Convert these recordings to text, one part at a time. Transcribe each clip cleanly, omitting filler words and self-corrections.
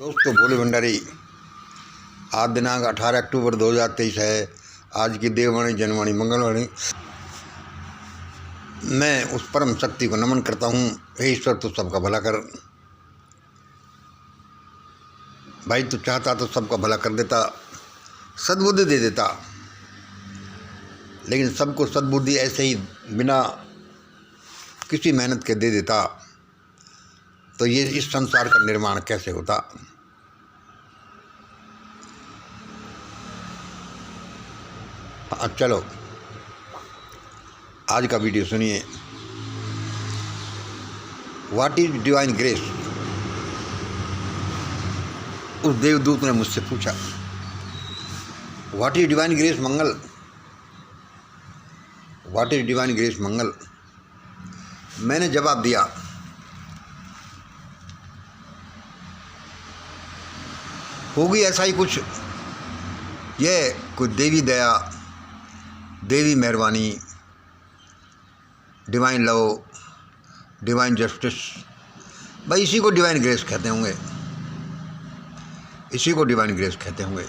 दोस्तों भोले भंडारी, आज दिनांक 18 अक्टूबर 2023 है। आज की देववाणी जनवाणी मंगलवाणी। मैं उस परम शक्ति को नमन करता हूँ। हे ईश्वर, तो सबका भला कर। भाई तू चाहता तो सबका भला कर देता, सद्बुद्धि दे देता, लेकिन सबको सद्बुद्धि ऐसे ही बिना किसी मेहनत के दे देता तो ये इस संसार का निर्माण कैसे होता। चलो आज का वीडियो सुनिए। What is divine grace. उस देवदूत ने मुझसे पूछा, what is divine grace Mangal, what is divine grace Mangal. मैंने जवाब दिया, होगी ऐसा ही कुछ। यह कोई देवी दया, देवी मेहरबानी, डिवाइन लव, डिवाइन जस्टिस, भाई इसी को डिवाइन ग्रेस कहते होंगे, इसी को डिवाइन ग्रेस कहते होंगे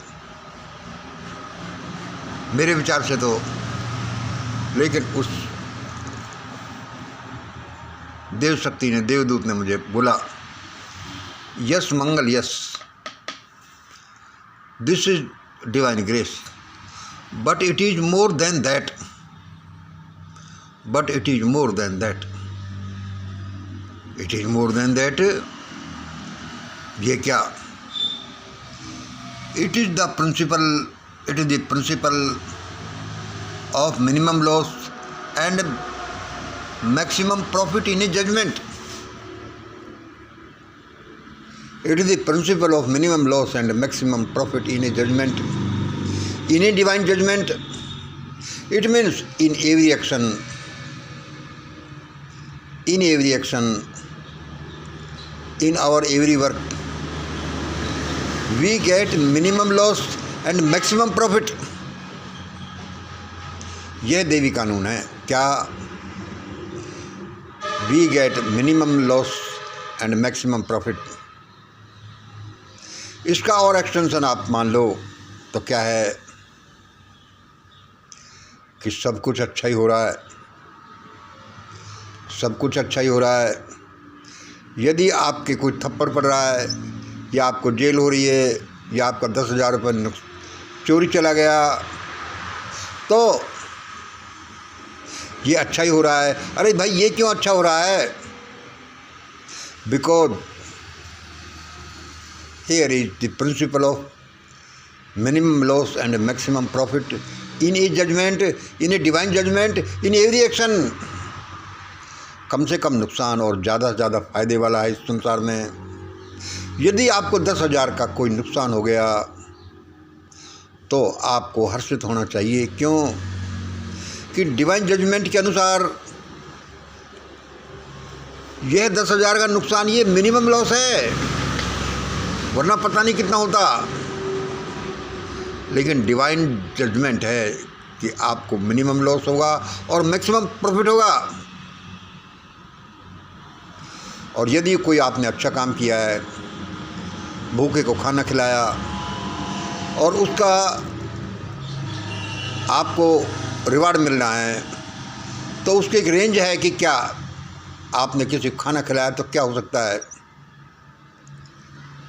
मेरे विचार से तो। लेकिन उस देव शक्ति ने, देवदूत ने मुझे बोला, yes Mangal, yes, this is divine grace, but it is more than that, but it is more than that, it is more than that। ये क्या? It is the principle, it is the principle of minimum loss and maximum profit in a judgment। It is the principle of minimum loss and maximum profit in a judgment, in a divine judgment। It means in every action, in every action, in our every work, we get minimum loss and maximum profit। यह देवी कानून है। क्या? we get minimum loss and maximum profit। इसका और extension आप मान लो तो क्या है कि सब कुछ अच्छा ही हो रहा है, सब कुछ अच्छा ही हो रहा है। यदि आपके कोई थप्पड़ पड़ रहा है, या आपको जेल हो रही है, या आपका 10,000 रुपये चोरी चला गया, तो ये अच्छा ही हो रहा है। अरे भाई ये क्यों अच्छा हो रहा है? Because here is the principle of minimum loss and maximum profit in a judgment, in a divine judgment, in every action। कम से कम नुकसान और ज़्यादा से ज़्यादा फ़ायदे वाला है इस संसार में। यदि आपको 10,000 का कोई नुकसान हो गया तो आपको हर्षित होना चाहिए। क्यों? कि डिवाइन जजमेंट के अनुसार यह 10,000 का नुकसान ये मिनिमम लॉस है, वरना पता नहीं कितना होता। लेकिन डिवाइन जजमेंट है कि आपको मिनिमम लॉस होगा और मैक्सिमम प्रॉफिट होगा। और यदि कोई आपने अच्छा काम किया है, भूखे को खाना खिलाया, और उसका आपको रिवार्ड मिल रहा है, तो उसकी एक रेंज है कि क्या आपने किसी को खाना खिलाया तो क्या हो सकता है।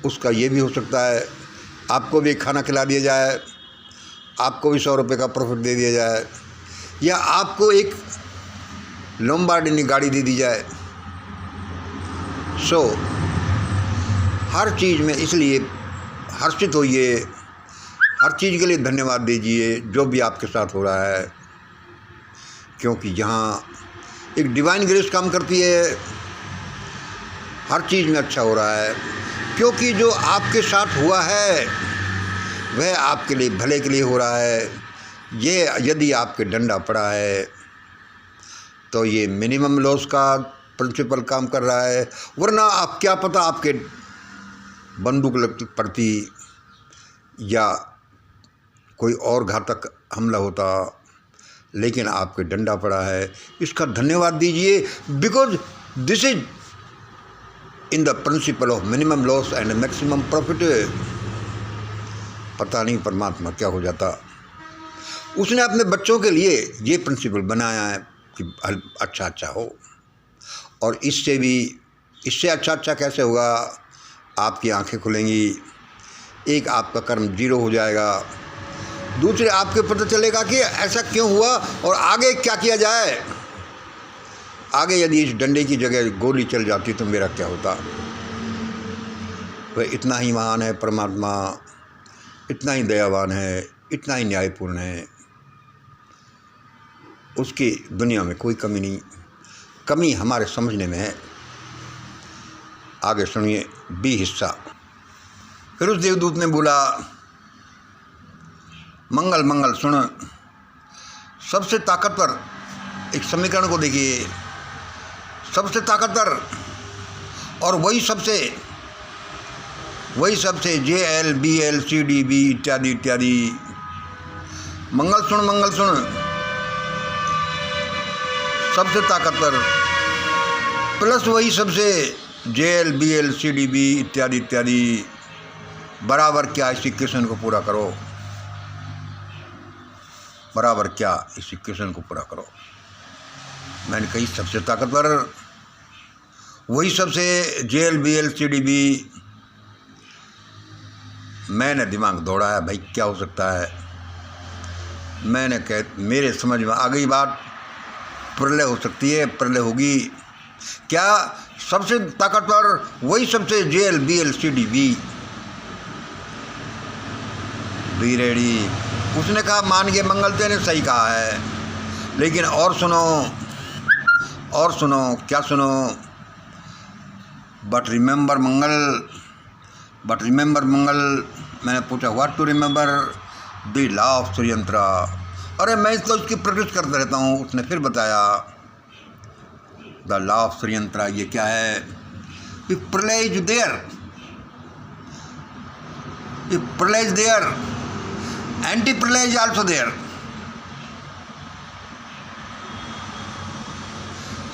उसका ये भी हो सकता है आपको भी खाना खिला दिया जाए, आपको भी 100 रुपये का प्रॉफिट दे दिया जाए, या आपको एक लॉम्बार्डिनी गाड़ी दे दी जाए। सो हर चीज़ में इसलिए हर्षित होइए, हर चीज़ के लिए धन्यवाद दीजिए जो भी आपके साथ हो रहा है, क्योंकि यहाँ एक डिवाइन ग्रेस काम करती है। हर चीज़ में अच्छा हो रहा है, क्योंकि जो आपके साथ हुआ है वह आपके लिए भले के लिए हो रहा है। ये यदि आपके डंडा पड़ा है तो ये मिनिमम लॉस का प्रिंसिपल काम कर रहा है, वरना आप क्या पता आपके बंदूक पड़ती या कोई और घातक हमला होता। लेकिन आपके डंडा पड़ा है, इसका धन्यवाद दीजिए। Because this is in the principle of minimum loss and maximum profit. पता नहीं परमात्मा क्या हो जाता। उसने अपने बच्चों के लिए ये प्रिंसिपल बनाया है कि अच्छा अच्छा हो, और इससे अच्छा कैसे होगा? आपकी आंखें खुलेंगी, एक आपका कर्म जीरो हो जाएगा, दूसरे आपके पता चलेगा कि ऐसा क्यों हुआ और आगे क्या किया जाए। आगे यदि इस डंडे की जगह गोली चल जाती तो मेरा क्या होता? वह इतना ही महान है परमात्मा, इतना ही दयावान है, इतना ही न्यायपूर्ण है, उसकी दुनिया में कोई कमी नहीं। कमी हमारे समझने में है। आगे सुनिए बी हिस्सा। फिर उस देवदूत ने बोला, मंगल मंगल सुन, सबसे ताकतवर एक समीकरण को देखिए, सबसे ताकतवर और वही सबसे JL, BL, CDB इत्यादि इत्यादि। मंगल सुन, सबसे ताकतवर प्लस वही सबसे JL, BL, CDB इत्यादि इत्यादि बराबर क्या? इस इक्वेशन को पूरा करो। बराबर क्या? इस इक्वेशन को पूरा करो। मैंने कही सबसे ताकतवर वही सबसे JL, BL, CDB। मैंने दिमाग दौड़ाया, भाई क्या हो सकता है? मैंने मेरे समझ में आ गई बात, प्रलय हो सकती है, प्रलय होगी। क्या? सबसे ताकतवर वही सबसे JL, BL, CDB। Be ready. उसने कहा मान गए मंगल, तेने सही कहा है, लेकिन और सुनो, क्या सुनो? But remember Mangal. मैंने पूछा what to remember? The law of shadyantra. अरे मैं तो उसकी प्रैक्टिस करता रहता हूँ। उसने फिर बताया द लॉ ऑफ षड्यंत्र ये क्या है? Pralay is there, anti pralay is also there.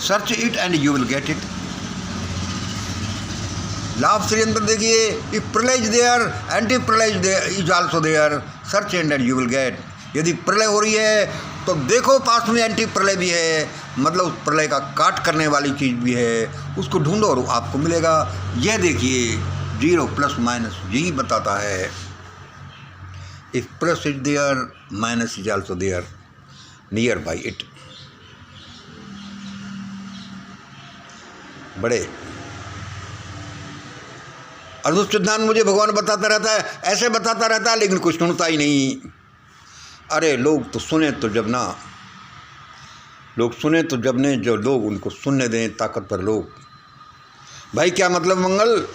Search it and you will get it. Law of shadyantra देखिए, if pralay is there, anti pralay is also there, search and you will get. यदि प्रलय हो रही है तो देखो पास में एंटी प्रलय भी है, मतलब उस प्रलय का काट करने वाली चीज़ भी है, उसको ढूंढो और आपको मिलेगा। यह देखिए 0 प्लस माइनस यही बताता है। If plus is there, minus is also there near by it. बड़े अद्भुत सिद्धांत मुझे भगवान बताता रहता है, ऐसे बताता रहता है, लेकिन कुछ सुनता ही नहीं। अरे लोग तो सुने तो जब ने जो लोग उनको सुनने दें, ताकतवर लोग। भाई क्या मतलब मंगल?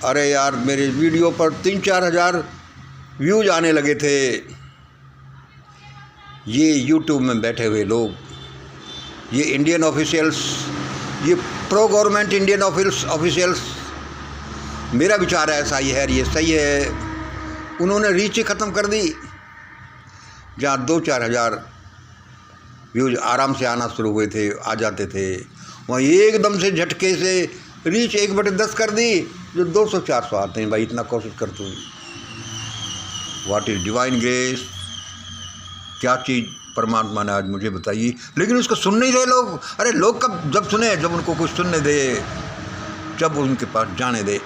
अरे यार मेरे वीडियो पर 3-4 हज़ार व्यूज आने लगे थे। ये यूट्यूब में बैठे हुए लोग, ये इंडियन ऑफिशियल्स, ये प्रो गवर्नमेंट इंडियन ऑफिशियल्स, मेरा विचार ऐसा ही है, ये सही है। उन्होंने रीच ही ख़त्म कर दी। जहाँ 2-4 हज़ार व्यूज आराम से आना शुरू हुए थे, आ जाते थे, वहाँ एकदम से झटके से रीच 1/10 कर दी, जो 200-400 आते हैं। भाई इतना कोशिश कर तू। What is divine grace? क्या चीज़ परमात्मा ने आज मुझे बताई, लेकिन उसको सुन नहीं रहे लोग। अरे लोग कब जब सुने, जब उनको कुछ सुनने दे, जब उनके पास जाने दे।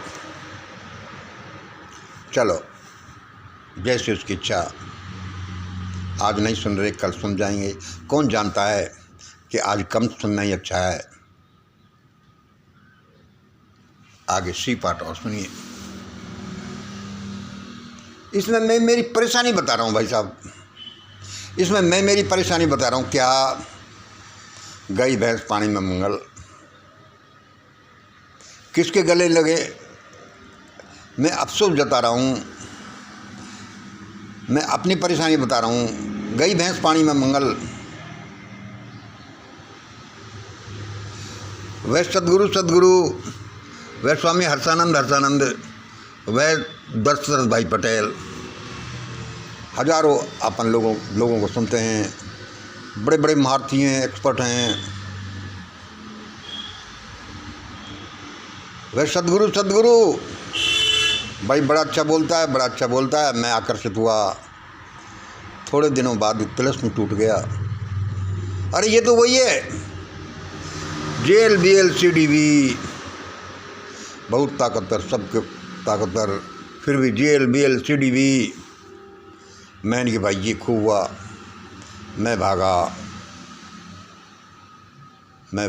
चलो जैसे उसकी इच्छा। आज नहीं सुन रहे, कल सुन जाएंगे। कौन जानता है कि आज कम सुनना ही अच्छा है। आगे सी पार्ट और सुनिए। इसमें मैं मेरी परेशानी बता रहा हूँ भाई साहब, इसमें मैं मेरी परेशानी बता रहा हूँ। क्या? गई भैंस पानी में मंगल। किसके गले लगे? मैं अफसोस जता रहा हूँ, मैं अपनी परेशानी बता रहा हूँ। गई भैंस पानी में मंगल। वह सदगुरु, वह स्वामी हर्षानंद, वह दशरथ भाई पटेल, हजारों अपन लोगों को सुनते हैं। बड़े बड़े महारथी हैं, एक्सपर्ट हैं। वह सदगुरु सदगुरु भाई बड़ा अच्छा बोलता है, बड़ा अच्छा बोलता है। मैं आकर्षित हुआ, थोड़े दिनों बाद तिलस्म टूट गया। अरे ये तो वही है, JLBL CDV, बहुत ताकतवर, सबके ताकतवर, फिर भी JLBL CDV। मैंने कि भाई ये खूब हुआ। मैं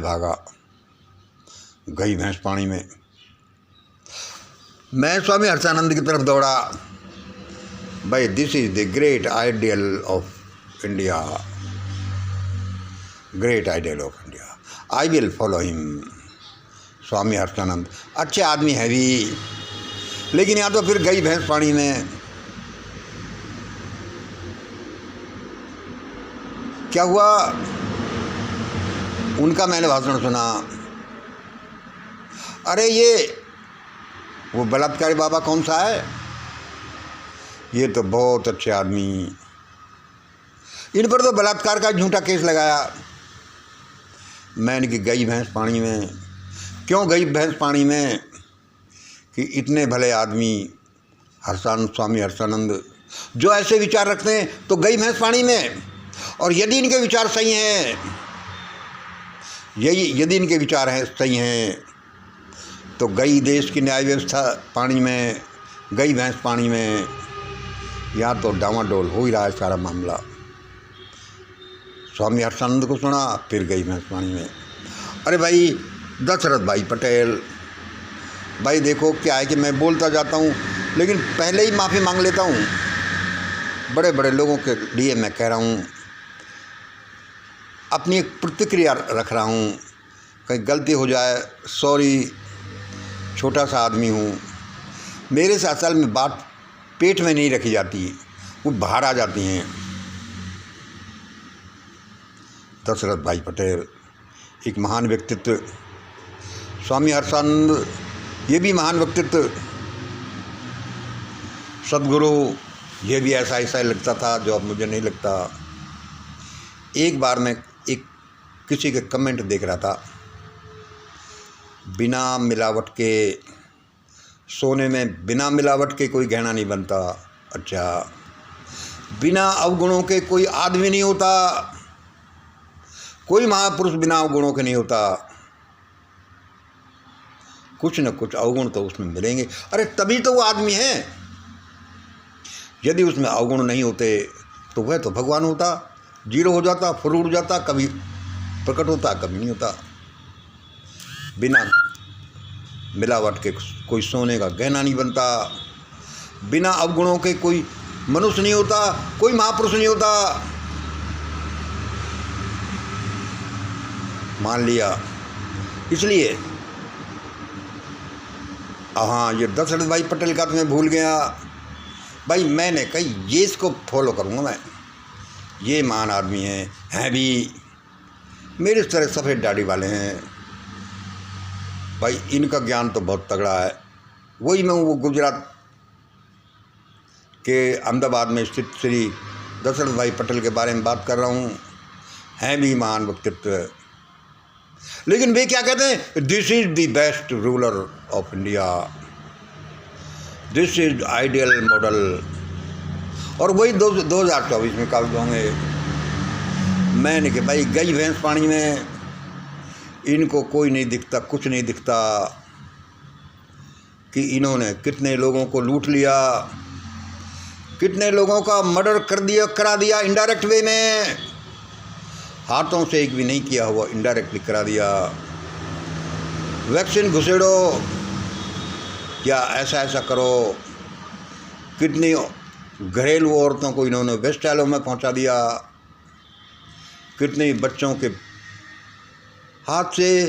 भागा गई भैंस पानी में। मैं स्वामी हर्षानंद की तरफ दौड़ा। भाई this is the great ideal of India, great ideal of India, I will follow him. Swami Harshanand अच्छे आदमी है भी, लेकिन यहाँ तो फिर गई भैंस पानी में। क्या हुआ, उनका मैंने भाषण सुना। अरे ये वो बलात्कारी बाबा कौन सा है, ये तो बहुत अच्छे आदमी, इन पर तो बलात्कार का झूठा केस लगाया। मैंने कि गई भैंस पानी में। क्यों गई भैंस पानी में? कि इतने भले आदमी स्वामी हर्षानंद जो ऐसे विचार रखते हैं तो गई भैंस पानी में। और यदि इनके विचार सही हैं, यदि इनके विचार हैं सही हैं, तो गई देश की न्याय व्यवस्था पानी में, गई भैंस पानी में। यहाँ तो डामाडोल हो ही रहा है सारा मामला। स्वामी हर्षानंद को सुना, फिर गई भैंस पानी में। अरे भाई दशरथ भाई पटेल, भाई देखो क्या है कि मैं बोलता जाता हूँ, लेकिन पहले ही माफ़ी मांग लेता हूँ। बड़े बड़े लोगों के लिए मैं कह रहा हूँ, अपनी एक प्रतिक्रिया रख रहा हूँ, कहीं गलती हो जाए सॉरी, छोटा सा आदमी हूँ। मेरे से असल में बात पेट में नहीं रखी जाती, वो बाहर आ जाती हैं। दशरथ भाई पटेल एक महान व्यक्तित्व, स्वामी हर्षानंद ये भी महान व्यक्तित्व, सदगुरु ये भी ऐसा ही लगता था जो अब मुझे नहीं लगता। एक बार मैं एक किसी के कमेंट देख रहा था, बिना मिलावट के सोने में, बिना मिलावट के कोई गहना नहीं बनता। अच्छा, बिना अवगुणों के कोई आदमी नहीं होता, कोई महापुरुष बिना अवगुणों के नहीं होता। कुछ न कुछ अवगुण तो उसमें मिलेंगे, अरे तभी तो वो आदमी है। यदि उसमें अवगुण नहीं होते तो वह तो भगवान होता, जीरो हो जाता, फुर उड़ जाता, कभी प्रकट होता कभी नहीं होता। बिना मिलावट के कोई सोने का गहना नहीं बनता, बिना अवगुणों के कोई मनुष्य नहीं होता, कोई महापुरुष नहीं होता। मान लिया। इसलिए हाँ, ये दशरथ भाई पटेल का तो मैं भूल गया। भाई मैंने कही ये इसको फॉलो करूँगा मैं, ये महान आदमी हैं भी, मेरे तरह सफ़ेद दाढ़ी वाले हैं। भाई इनका ज्ञान तो बहुत तगड़ा है। वही मैं वो गुजरात के अहमदाबाद में स्थित श्री दशरथ भाई पटेल के बारे में बात कर रहा हूँ, हैं भी महान व्यक्तित्व। लेकिन वे क्या कहते हैं, this is the best ruler of India, this is ideal model. और वही 2024 में काबिज होंगे। मैंने कि भाई गई भैंस पानी में, इनको कोई नहीं दिखता, कुछ नहीं दिखता कि इन्होंने कितने लोगों को लूट लिया, कितने लोगों का मर्डर करा दिया इनडायरेक्ट वे में, हाथों से एक भी नहीं किया हुआ इनडायरेक्टली करा दिया। वैक्सीन घुसेड़ो या ऐसा करो, कितनी घरेलू औरतों को इन्होंने वेस्टाइलों में पहुंचा दिया, कितने बच्चों के हाथ से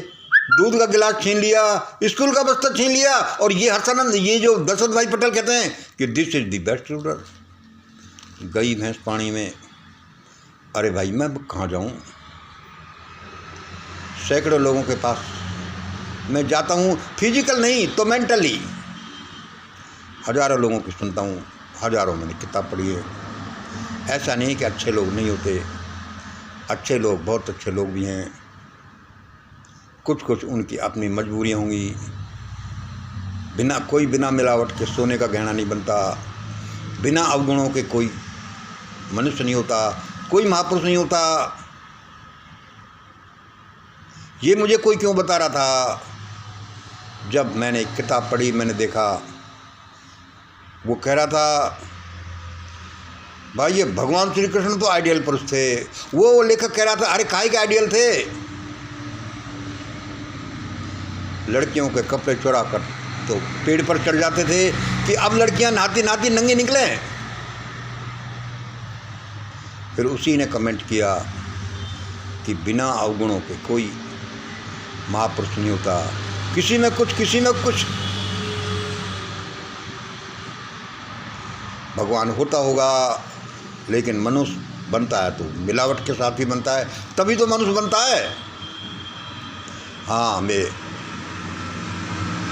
दूध का गिलास छीन लिया, स्कूल का बस्ता छीन लिया। और ये हर्षानंद, ये जो दशरथ भाई पटेल कहते हैं कि this is the best ruler, गई भैंस पानी में। अरे भाई मैं कहाँ जाऊँ, सैकड़ों लोगों के पास मैं जाता हूँ, फिजिकल नहीं तो मेंटली। हज़ारों लोगों की सुनता हूँ, हज़ारों मैंने किताब पढ़ी है। ऐसा नहीं कि अच्छे लोग नहीं होते, अच्छे लोग, बहुत अच्छे लोग भी हैं। कुछ कुछ उनकी अपनी मजबूरियाँ होंगी, बिना मिलावट के सोने का गहना नहीं बनता, बिना अवगुणों के कोई मनुष्य नहीं होता, कोई महापुरुष नहीं होता। ये मुझे कोई क्यों बता रहा था? जब मैंने एक किताब पढ़ी, मैंने देखा वो कह रहा था भाई ये भगवान श्री कृष्ण तो आइडियल पुरुष थे। वो लेखक कह रहा था अरे काहे के आइडियल थे? लड़कियों के कपड़े चुरा कर तो पेड़ पर चढ़ जाते थे कि अब लड़कियां नहाती नहाती नंगी निकले। फिर उसी ने कमेंट किया कि बिना अवगुणों के कोई महापुरुष नहीं होता, किसी में कुछ किसी में कुछ भगवान होता होगा, लेकिन मनुष्य बनता है तो मिलावट के साथ ही बनता है, तभी तो मनुष्य बनता है। हाँ, मैं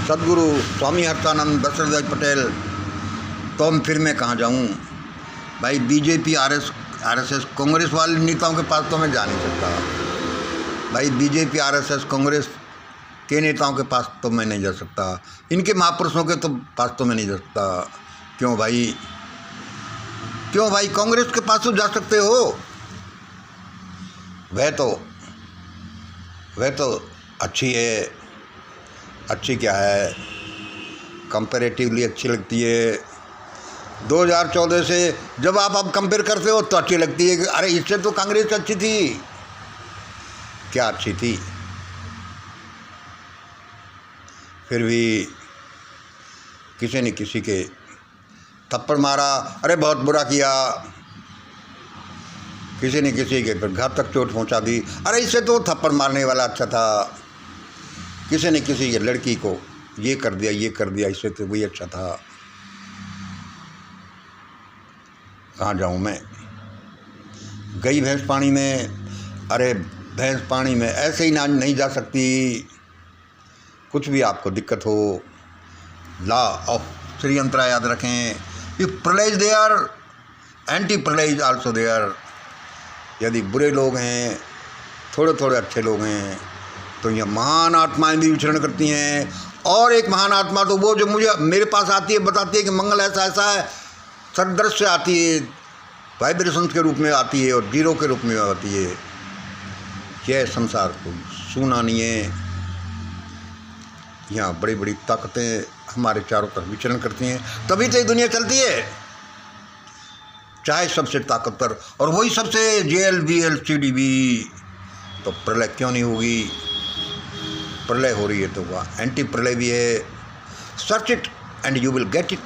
सदगुरु स्वामी हर्षानंद दशरथ पटेल, तो फिर मैं कहाँ जाऊँ भाई? बीजेपी आरएसएस कांग्रेस वाले नेताओं के पास तो मैं जा नहीं सकता भाई। बीजेपी आरएसएस कांग्रेस के नेताओं के पास तो मैं नहीं जा सकता, इनके महापुरुषों के तो पास तो मैं नहीं जा सकता। क्यों भाई? क्यों भाई? कांग्रेस के पास तो जा सकते हो, वह तो अच्छी है। अच्छी क्या है? कंपैरेटिवली अच्छी लगती है। 2014 से जब आप अब कंपेयर करते हो तो अच्छी लगती है कि अरे इससे तो कांग्रेस अच्छी थी। क्या अच्छी थी? फिर भी किसी ने किसी के थप्पड़ मारा, अरे बहुत बुरा किया। किसी ने किसी के फिर घर तक चोट पहुंचा दी, अरे इससे तो थप्पड़ मारने वाला अच्छा था। किसी ने किसी की लड़की को ये कर दिया, इससे तो वही अच्छा था। कहाँ जाऊँ मैं? गई भैंस पानी में। अरे भैंस पानी में ऐसे ही ना नहीं जा सकती। कुछ भी आपको दिक्कत हो, लॉ ऑफ श्रीयंत्रा याद रखें। If pralay is there, anti pralay is also there. यदि बुरे लोग हैं, थोड़े थोड़े अच्छे लोग हैं, तो ये महान आत्माएं भी विचरण करती हैं। और एक महान आत्मा तो वो जो मेरे पास आती है, बताती है कि मंगल ऐसा ऐसा है, सदृश्य आती है, वाइब्रेशंस के रूप में आती है और जीरो के रूप में आती है। यह संसार को सुना नहीं है। यहाँ बड़ी बड़ी ताकतें हमारे चारों तरफ विचरण करती हैं, तभी तो ये दुनिया चलती है। चाहे सबसे ताकतवर और वही सबसे JLBL CDB, तो प्रलय क्यों नहीं होगी? प्रलय हो रही है तो वह एंटी प्रलय भी है। Search it and you will get it.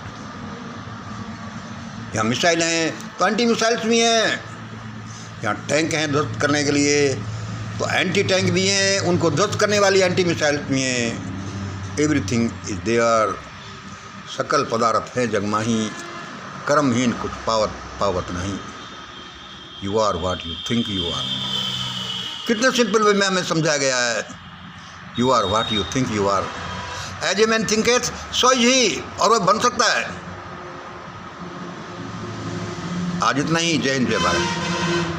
यहाँ मिसाइल हैं तो एंटी मिसाइल्स भी हैं। यहाँ टैंक हैं ध्वस्त करने के लिए, तो एंटी टैंक भी हैं, उनको ध्वस्त करने वाली एंटी मिसाइल्स भी हैं। Everything is there. सकल पदार्थ है जगमाही, कर्महीन कुछ पावत नहीं। You are what you think you are. कितने सिंपल वे में हमें समझाया गया है। You are what you think you are. As a man thinketh so is he. और वह बन सकता है। आज इतना ही। जय हिंद, जय भारत।